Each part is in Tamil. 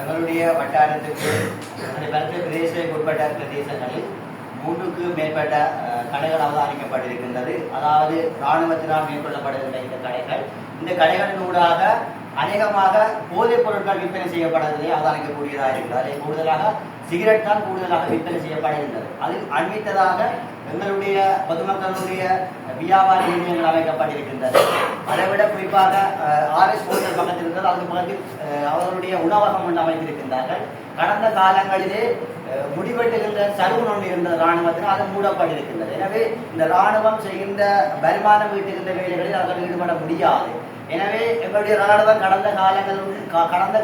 எங்களுடைய வட்டாரத்துக்கு பிரதேசங்களுக்கு உட்பட்ட பிரதேசங்களில் 3க்கு மேற்பட்ட கடைகள் அவதானிக்கப்பட்டிருக்கின்றது. அதாவது இராணுவத்தினால் மேற்கொள்ளப்படுகின்ற இந்த கடைகளின் ஊடாக அநேகமாக போதைப் பொருட்கள் விற்பனை செய்யப்படுவதை அவதானிக்கக்கூடியதாக இருக்கிறது. அதை கூடுதலாக சிகரெட் தான் கூடுதலாக விற்பனை செய்யப்படுகின்றது. அதில் அண்மித்ததாக எங்களுடைய பொதுமக்களுடைய வியாபார நிலையங்கள் அமைக்கப்பட்டிருக்கின்றது. அதை விட குறிப்பாக RS ஹோட்டல் பக்கத்தில் இருக்கிறது. அதுக்கு பக்கத்தில் அவர்களுடைய உணவகம் ஒன்று அமைத்திருக்கின்றார்கள். கடந்த காலங்களிலே முடிவெட்டுகின்ற சலூன் ஒன்று இருந்த இராணுவத்தினால் அது மூடப்பட்டிருக்கின்றது. எனவே இந்த இராணுவம் செய்கின்ற வருமானம் ஈட்டுகின்ற வேலைகளில் அவர்கள் ஈடுபட முடியாது. எனவே எங்களுடைய இராணுவம் கடந்த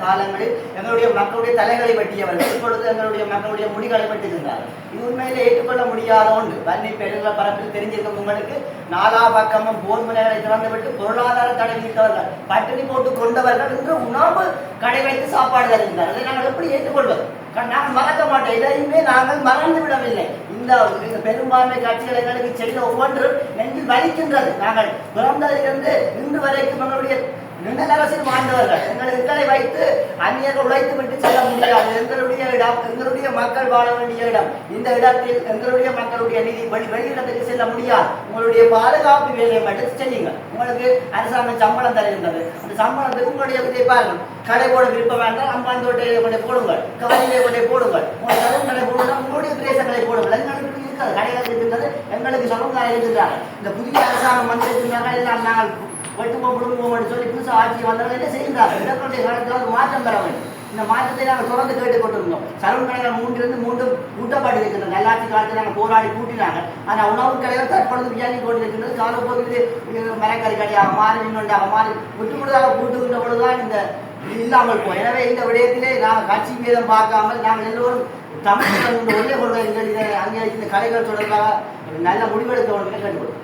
காலங்களில் எங்களுடைய மக்களுடைய தலைகளை வெட்டியவர்கள் இப்பொழுது எங்களுடைய மக்களுடைய முடிகளை வெட்டுகின்றார்கள். இது உண்மையிலே ஏற்றுக்கொள்ள முடியாத ஒன்று. வன்னி பெருநில பரப்பில் தெரிஞ்சிருக்கும் உங்களுக்கு 4 பக்கமும் போர் முனைகளை திறந்துவிட்டு பொருளாதார தடை விதித்தவர்கள், பட்டினி போட்டு கொண்டவர்கள் இன்று உணவு கடை வைத்து சாப்பாடு தருகின்றார்கள். அதை நாங்கள் எப்படி ஏற்றுக்கொள்வது? நாங்கள் மறக்க மாட்டோம். இதையுமே நாங்கள் மறந்து விடவில்லை. இந்த பெரும்பான்மை கட்சிகள் எங்களுக்கு செய்த ஒவ்வொன்றும் நெஞ்சில் வலிக்கின்றது. நாங்கள் பிறந்ததிலிருந்து இன்று வரைக்கும் எங்களுடைய அரசில் வாழ்ந்தவர்கள் எங்களை வைத்து அந்நியர்கள் உழைத்து விட்டு செல்ல முடியாது. எங்களுடைய இடம், எங்களுடைய மக்கள் வாழ வேண்டிய இடம். இந்த இடத்தில் எங்களுடைய மக்களுடைய நிதி வெளியிடத்துக்கு செல்ல முடியாது. உங்களுடைய பாதுகாப்பு வேலையை மட்டும் செய்யுங்க. உங்களுக்கு அரசாங்கம் சம்பளம் தருகின்றது. அந்த சம்பளத்துக்கு உங்களுடைய விதை பாருங்கள். கடை போட விருப்பம் வேண்டாம், அம்பாந்தோட்டையை கொண்டே போடுங்கள், காலையிலே கொண்டே போடுங்கள், உங்கள் சலூன் கடை போடுங்கள், உங்களுடைய பிரதேசங்களை போடுங்கள். எங்களுக்கு இருக்கிறது, கடைகள் இருக்கின்றது, எங்களுக்கு சலூன் கடை இருக்கின்றார்கள். இந்த புதிய அரசாங்கம் வந்திருக்கின்றார்கள். எல்லாம் நாங்கள் வெட்டுவோம் விடுவோம் சொல்லி புதுசாக ஆட்சி வந்தவர்கள் என்ன செய்கின்றார்கள்? இடங்களுடைய காலத்தில் ஒரு மாற்றம் பெற வேண்டும். இந்த மாற்றத்தை நாங்கள் தொடர்ந்து கேட்டுக்கொண்டிருந்தோம். சலூன் கடைகள் 3 கூட்டப்பட்டிருக்கின்றன. நல்லாட்சி காலத்தில் நாங்கள் போராடி கூட்டினாங்க. ஆனால் உணவு கடைகள் தற்பொழுது வியாதி கொண்டிருக்கின்றது. காலப்போக்கில் மரக்கறி கடையாக மாறி இன்னொன்றாக மாறி விட்டுவிடுதாக கூட்டுகின்ற பொழுதுதான் இந்த இல்லாமல் போய். எனவே இந்த விடயத்திலே நாங்கள் கட்சி வீதம் பார்க்காமல் நாங்கள் எல்லோரும் தமிழ் ஒரே கொள்கை அங்கே இந்த கடைகள் தொடர்பாக நல்ல முடிவெடுக்க வேண்டும் கேட்டுக்கொள்வோம்.